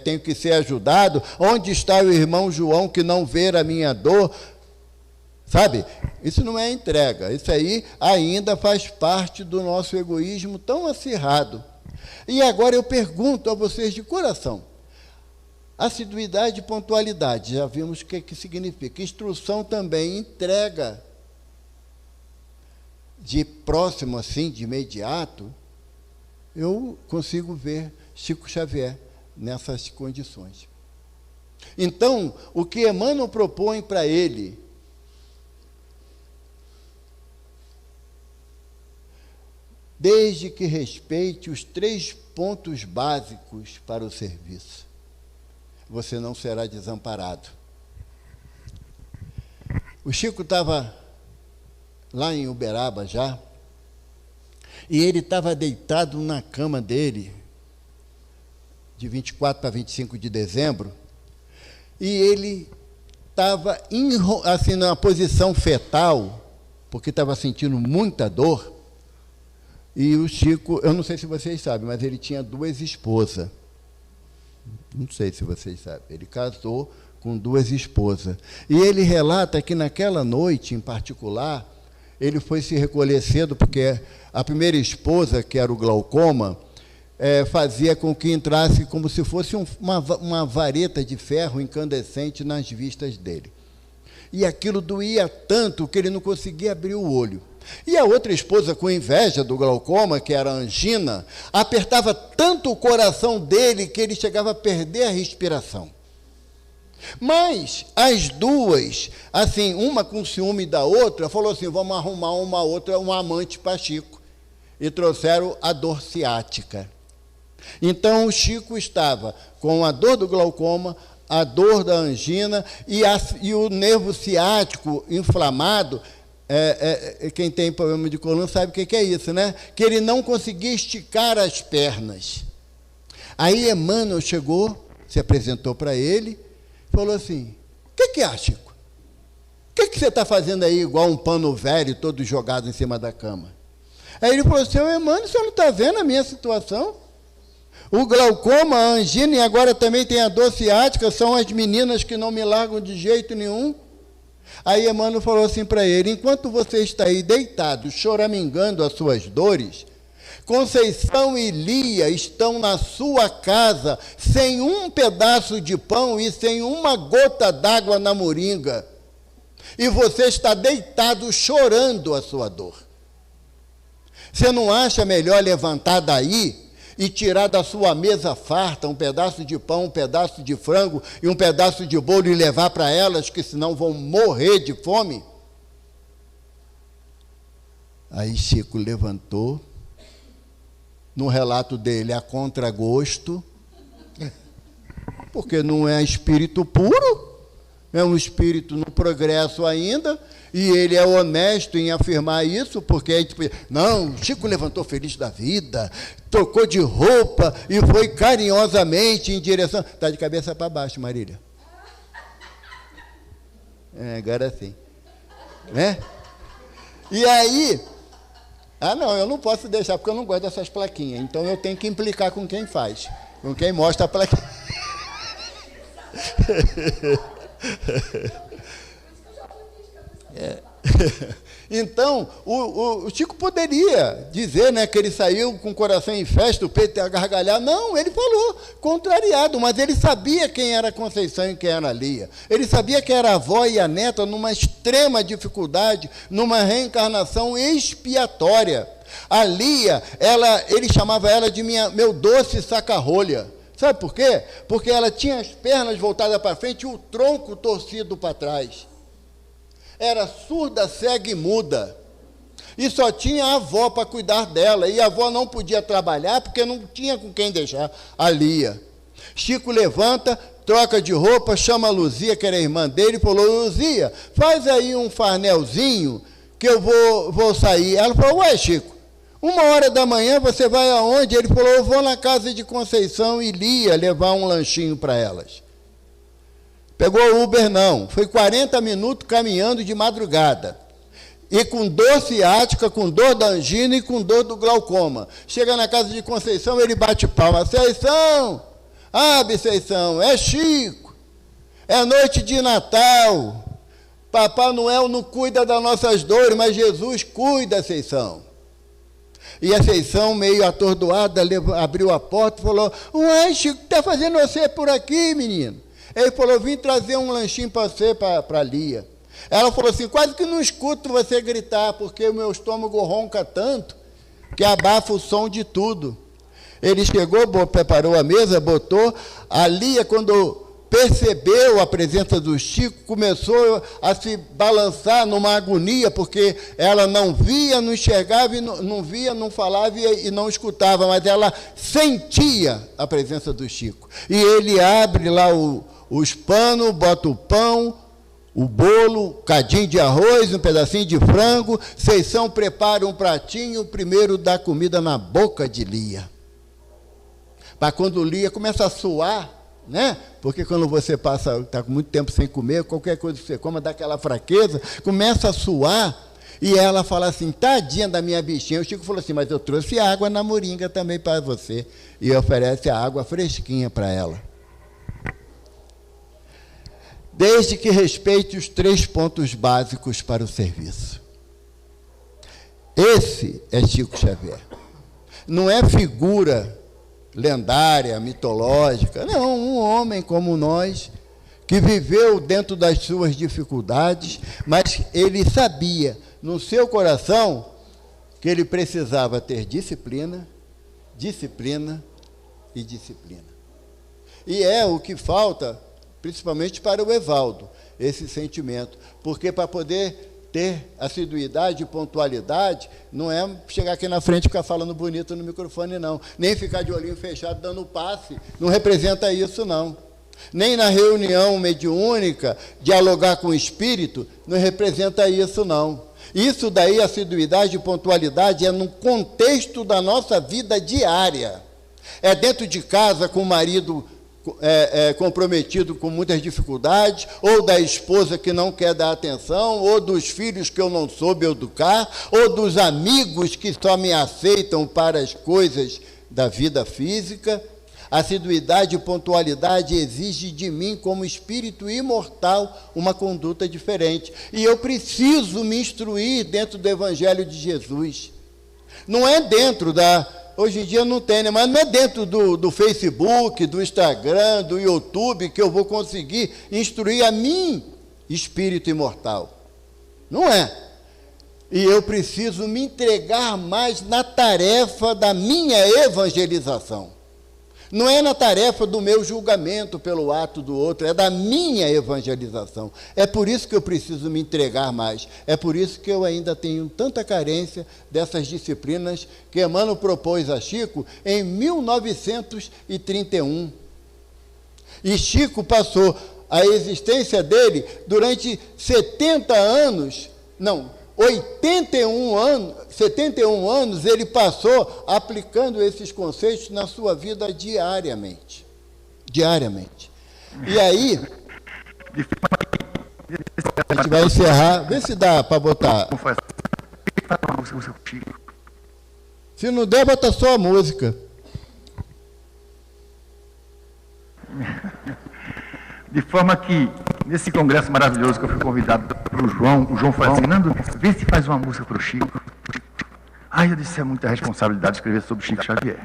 tenho que ser ajudado. Onde está o irmão João que não vê a minha dor? Sabe? Isso não é entrega. Isso aí ainda faz parte do nosso egoísmo tão acirrado. E agora eu pergunto a vocês de coração: assiduidade e pontualidade, já vimos o que significa. Instrução também, entrega de próximo, assim, de imediato. Eu consigo ver Chico Xavier nessas condições. Então, o que Emmanuel propõe para ele, desde que respeite os 3 pontos básicos para o serviço, você não será desamparado. O Chico estava lá em Uberaba já, e ele estava deitado na cama dele, de 24 para 25 de dezembro, e ele estava assim, numa posição fetal, porque estava sentindo muita dor. E o Chico, eu não sei se vocês sabem, mas ele tinha 2 esposas. Não sei se vocês sabem. Ele casou com 2 esposas. E ele relata que naquela noite, em particular, ele foi se recolher cedo, porque a primeira esposa, que era o glaucoma, fazia com que entrasse como se fosse uma vareta de ferro incandescente nas vistas dele. E aquilo doía tanto que ele não conseguia abrir o olho. E a outra esposa, com inveja do glaucoma, que era a angina, apertava tanto o coração dele que ele chegava a perder a respiração. Mas as duas, assim, uma com ciúme da outra, falou assim: vamos arrumar uma outra, um amante para Chico. E trouxeram a dor ciática. Então o Chico estava com a dor do glaucoma, a dor da angina e o nervo ciático inflamado. Quem tem problema de coluna sabe o que é isso, né? Que ele não conseguia esticar as pernas. Aí Emmanuel chegou, se apresentou para ele, falou assim: o que é, Chico? O que você está fazendo aí igual um pano velho, todo jogado em cima da cama? Aí ele falou: seu Emmanuel, o senhor não está vendo a minha situação? O glaucoma, a angina e agora também tem a dor ciática, são as meninas que não me largam de jeito nenhum. Aí Emmanuel falou assim para ele: enquanto você está aí deitado, choramingando as suas dores, Conceição e Lia estão na sua casa, sem um pedaço de pão e sem uma gota d'água na moringa. E você está deitado chorando a sua dor. Você não acha melhor levantar daí e tirar da sua mesa farta um pedaço de pão, um pedaço de frango e um pedaço de bolo e levar para elas, que senão vão morrer de fome? Aí Chico levantou, no relato dele, a contragosto, porque não é espírito puro, é um espírito no progresso ainda, e ele é honesto em afirmar isso, porque aí, tipo, não, Chico levantou feliz da vida, trocou de roupa e foi carinhosamente em direção... Está de cabeça para baixo, Marília. Agora sim. Né? E aí... não, eu não posso deixar, porque eu não gosto dessas plaquinhas, então eu tenho que implicar com quem faz, com quem mostra a plaquinha. Então, o Chico poderia dizer, né, que ele saiu com o coração em festa, o peito a gargalhar. Não, ele falou, contrariado, mas ele sabia quem era Conceição e quem era Lia. Ele sabia que era a avó e a neta numa extrema dificuldade, numa reencarnação expiatória. A Lia, ele chamava ela de meu doce saca-rolha. Sabe por quê? Porque ela tinha as pernas voltadas para frente e o tronco torcido para trás. Era surda, cega e muda. E só tinha a avó para cuidar dela. E a avó não podia trabalhar porque não tinha com quem deixar a Lia. Chico levanta, troca de roupa, chama a Luzia, que era a irmã dele, e falou, Luzia, faz aí um farnelzinho que eu vou sair. Ela falou, ué, Chico, 1h da manhã você vai aonde? Ele falou, eu vou na casa de Conceição e Lia levar um lanchinho para elas. Pegou o Uber, não. Foi 40 minutos caminhando de madrugada. E com dor ciática, com dor da angina e com dor do glaucoma. Chega na casa de Conceição, ele bate palma. Conceição! Conceição, é Chico. É noite de Natal. Papai Noel não cuida das nossas dores, mas Jesus cuida, Conceição. E a Conceição, meio atordoada, abriu a porta e falou, ué, Chico, o que está fazendo você por aqui, menino? Ele falou, vim trazer um lanchinho para você, para Lia. Ela falou assim, quase que não escuto você gritar, porque o meu estômago ronca tanto que abafa o som de tudo. Ele chegou, preparou a mesa, botou. A Lia, quando percebeu a presença do Chico, começou a se balançar numa agonia, porque ela não via, não enxergava, e não via, não falava e não escutava, mas ela sentia a presença do Chico. E ele abre lá os panos, bota o pão, o bolo, um cadinho de arroz, um pedacinho de frango. Conceição prepara um pratinho, primeiro dá comida na boca de Lia. Para quando Lia começa a suar, né? Porque quando você está com muito tempo sem comer, qualquer coisa que você coma dá aquela fraqueza, começa a suar, e ela fala assim, tadinha da minha bichinha. O Chico falou assim, mas eu trouxe água na moringa também para você. E oferece a água fresquinha para ela. Desde que respeite os 3 pontos básicos para o serviço. Esse é Chico Xavier. Não é figura lendária, mitológica, não, um homem como nós, que viveu dentro das suas dificuldades, mas ele sabia, no seu coração, que ele precisava ter disciplina, disciplina e disciplina. E é o que falta, principalmente para o Evaldo, esse sentimento, porque para poder ter assiduidade e pontualidade, não é chegar aqui na frente e ficar falando bonito no microfone, não. Nem ficar de olhinho fechado dando passe, não representa isso, não. Nem na reunião mediúnica, dialogar com o espírito, não representa isso, não. Isso daí, assiduidade e pontualidade, é no contexto da nossa vida diária. É dentro de casa, com o marido comprometido com muitas dificuldades, ou da esposa que não quer dar atenção, ou dos filhos que eu não soube educar, ou dos amigos que só me aceitam para as coisas da vida física. Assiduidade e pontualidade exige de mim, como espírito imortal, uma conduta diferente. E eu preciso me instruir dentro do Evangelho de Jesus. Não é dentro da... Hoje em dia não tem, né? Mas não é dentro do Facebook, do Instagram, do YouTube, que eu vou conseguir instruir a mim, espírito imortal. Não é. E eu preciso me entregar mais na tarefa da minha evangelização. Não é na tarefa do meu julgamento pelo ato do outro, é da minha evangelização. É por isso que eu preciso me entregar mais. É por isso que eu ainda tenho tanta carência dessas disciplinas que Emmanuel propôs a Chico em 1931. E Chico passou a existência dele durante 70 anos, não, 71 anos ele passou aplicando esses conceitos na sua vida diariamente. Diariamente. E aí, a gente vai encerrar. Vê se dá para botar. Se não der, bota só a música. De forma que, nesse congresso maravilhoso que eu fui convidado para o João falou assim, Nando, vê se faz uma música para o Chico. Ai, eu disse, é muita responsabilidade escrever sobre Chico Xavier.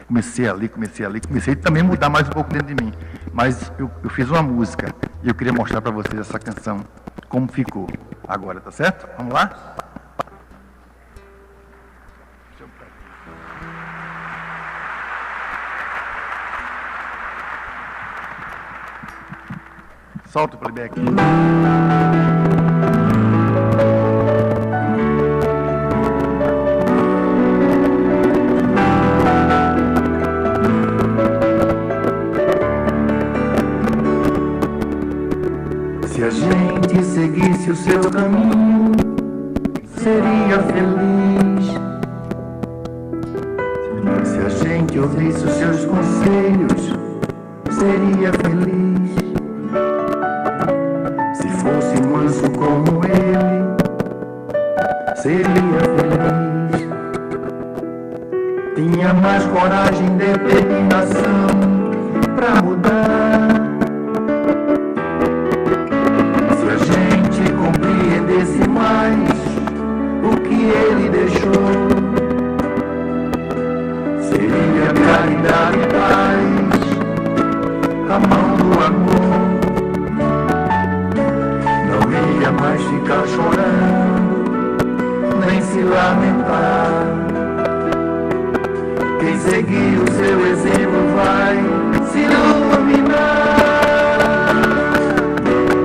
Comecei a ler, comecei a também mudar mais um pouco dentro de mim. Mas eu fiz uma música e eu queria mostrar para vocês essa canção, como ficou agora, tá certo? Vamos lá? Solta o playback. Se a gente seguisse o seu caminho, seria feliz. Se a gente ouvisse os seus conselhos, seria feliz. Se fosse manso como ele, seria feliz. Tinha mais coragem e determinação pra mudar. Se a gente compreendesse mais o que ele deixou, seria caridade e paz, a mão do amor. Não ia mais ficar chorando, nem se lamentar. Quem seguir o seu exemplo vai se iluminar.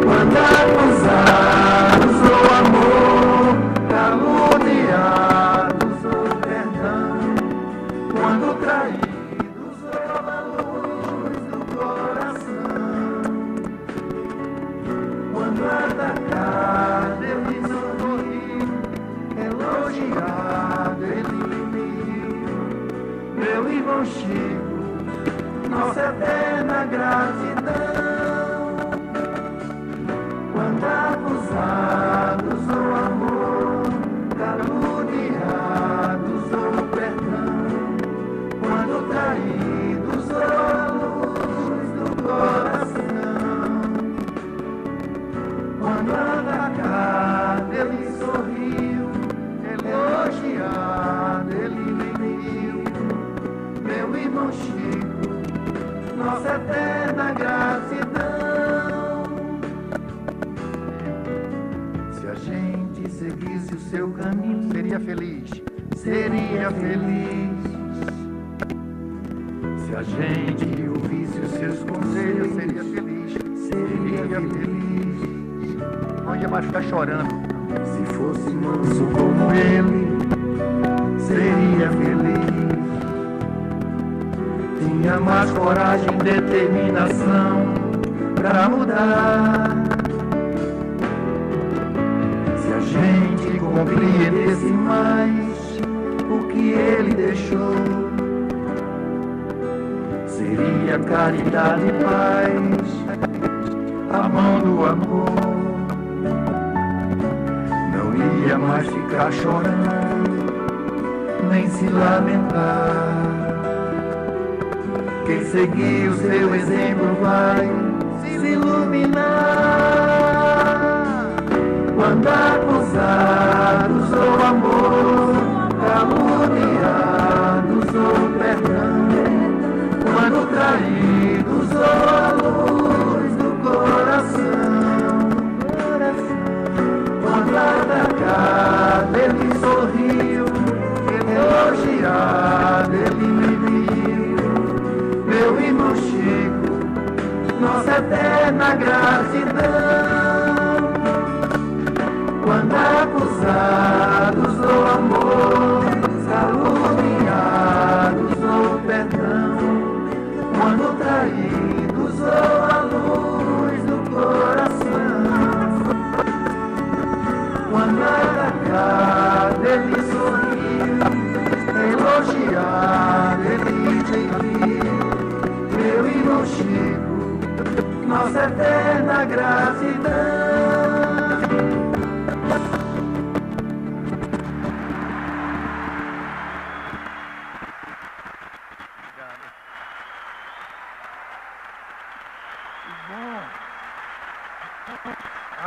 Quando acusados ou amor, caluniados ou perdão, quando traídos ou a luz do coração, quando atacado ele sorriu, elogiado ele viu. Meu irmão Chico, nossa eterna gratidão. Quando abusados ou amor, caluniados ou perdão, quando traídos ou a luz do coração, quando atacado ele sorriu, elogiado ele viu. Meu irmão Chico, nossa eterna gratidão. Se a gente seguisse o seu caminho, Seria feliz. seria feliz. Se a gente ouvisse os seus conselhos, Seria feliz. seria feliz. Não ia mais ficar chorando. Se fosse manso como ele, seria feliz. Tinha mais coragem e determinação pra mudar. Se a gente compreendesse mais o que ele deixou, seria caridade e paz, a mão do amor. Não ia mais ficar chorando, nem se lamentar. Quem seguir o seu exemplo vai se iluminar. Quando acusados ou amor, caluniados ou perdão, quando traídos ou a luz do coração, quando atacado ele sorriu, elogiado ele me viu. Meu irmão Chico, nossa eterna gratidão. Quando acusados ou amor, caluniados ou perdão, quando traídos ou a luz do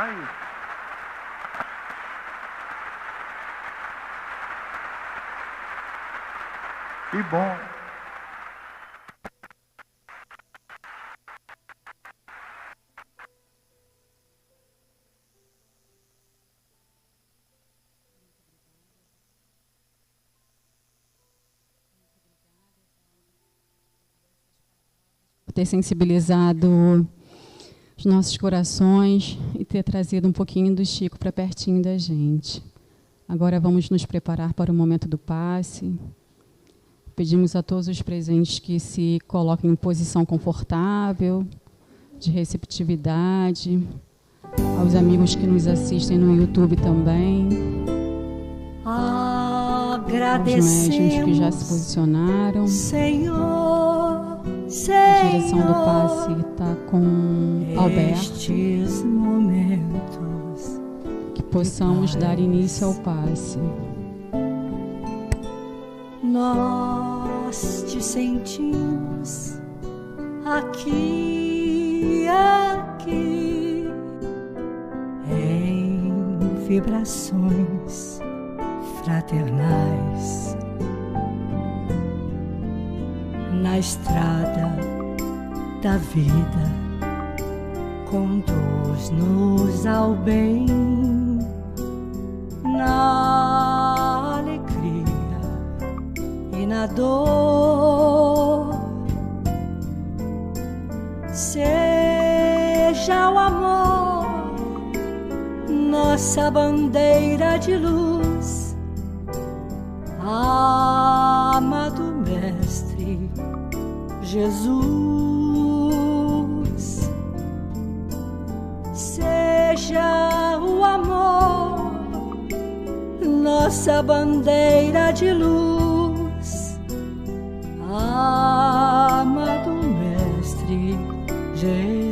Ai. Que bom. Por ter sensibilizado os nossos corações e ter trazido um pouquinho do Chico para pertinho da gente. Agora vamos nos preparar para o momento do passe. Pedimos a todos os presentes que se coloquem em posição confortável, de receptividade, aos amigos que nos assistem no YouTube também, aos médiuns que já se posicionaram. Senhor, a direção do passe está com Alberto. Que possamos dar início ao passe. Nós te sentimos aqui, aqui, em vibrações fraternais, na estrada da vida, conduz-nos ao bem, na alegria e na dor. Seja o amor nossa bandeira de luz, amado Mestre Jesus. Seja o amor nossa bandeira de luz, amado Mestre Jesus.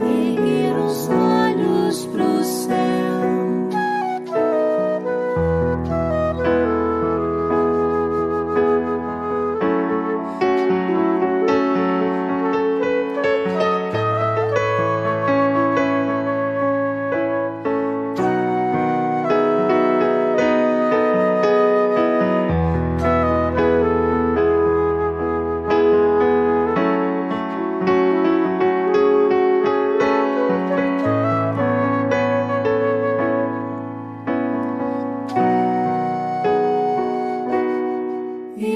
Erguer os olhos pro céu.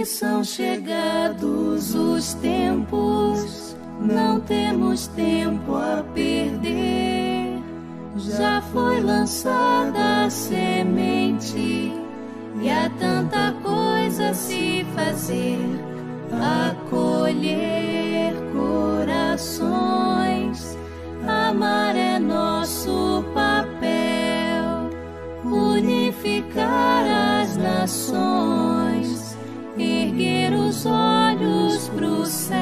são chegados os tempos, não temos tempo a perder. Já foi lançada a semente e há tanta coisa a se fazer, acolher corações. Amar é nosso papel, unificar as nações, erguer os olhos pro céu.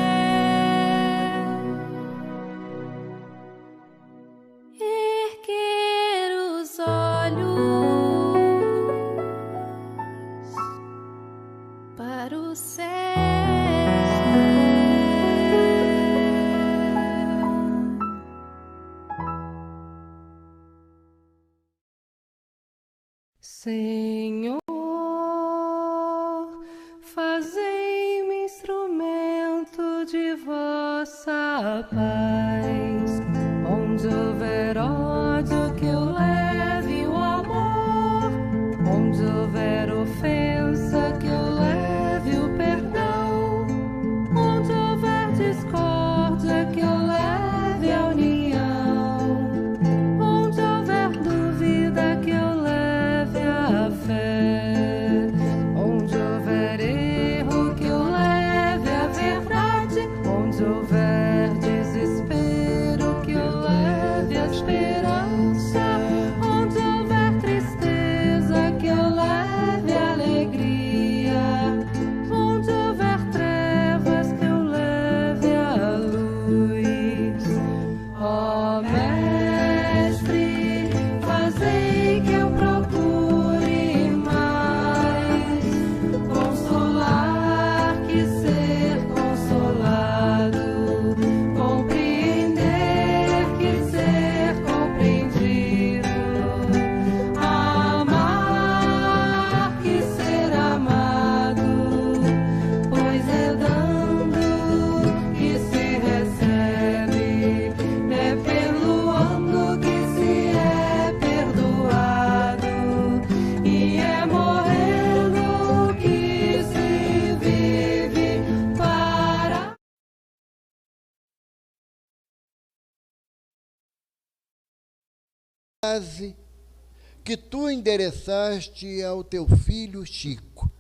Erguer os olhos para o céu. Senhor, fazei-me instrumento de vossa paz. Onde houver ódio, que eu leve o amor. Onde houver ofensa, que eu leve o perdão. Onde houver discórdia, que eu leve a união. Onde houver dúvida, que eu leve a fé. Onde houver erro, que eu leve a verdade. Onde houver desespero, que eu leve a esperança. Onde houver tristeza, que eu leve a alegria. Onde houver trevas, que eu leve a luz. Ó Mestre, fazei que eu procure mais consolar que ser consolado, compreender que ser compreendido, amar que ser amado, pois é dando que se recebe, é perdoando que se é perdoado, e é morrendo que se vive para. Frase que tu endereçaste ao teu filho Chico.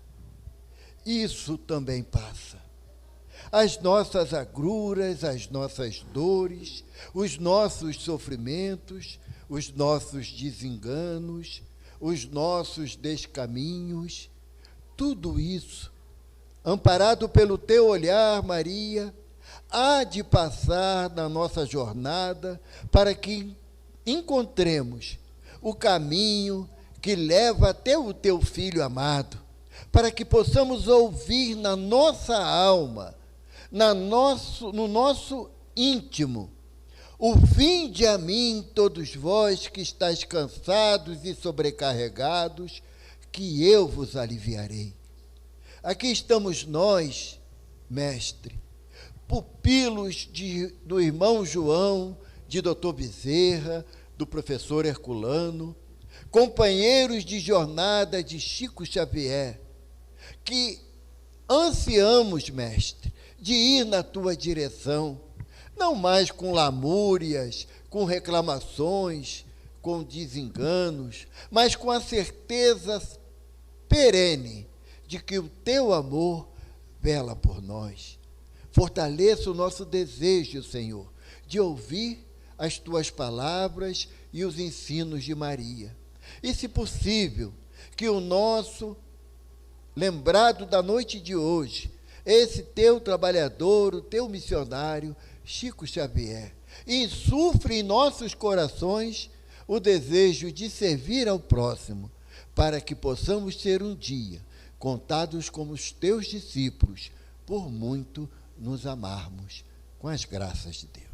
Isso também passa. As nossas agruras, as nossas dores, os nossos sofrimentos, os nossos desenganos, os nossos descaminhos, tudo isso, amparado pelo teu olhar, Maria, há de passar na nossa jornada para que encontremos o caminho que leva até o teu Filho amado, para que possamos ouvir na nossa alma, no nosso íntimo, o vinde a mim, todos vós que estáis cansados e sobrecarregados, que eu vos aliviarei. Aqui estamos nós, Mestre, pupilos do irmão João, de Dr. Bezerra, do professor Herculano, companheiros de jornada de Chico Xavier, que ansiamos, Mestre, de ir na tua direção, não mais com lamúrias, com reclamações, com desenganos, mas com a certeza perene de que o teu amor vela por nós. Fortaleça o nosso desejo, Senhor, de ouvir as tuas palavras e os ensinos de Maria. E, se possível, que o nosso lembrado da noite de hoje, esse teu trabalhador, o teu missionário, Chico Xavier, insufle em nossos corações o desejo de servir ao próximo, para que possamos ser um dia contados como os teus discípulos, por muito nos amarmos, com as graças de Deus.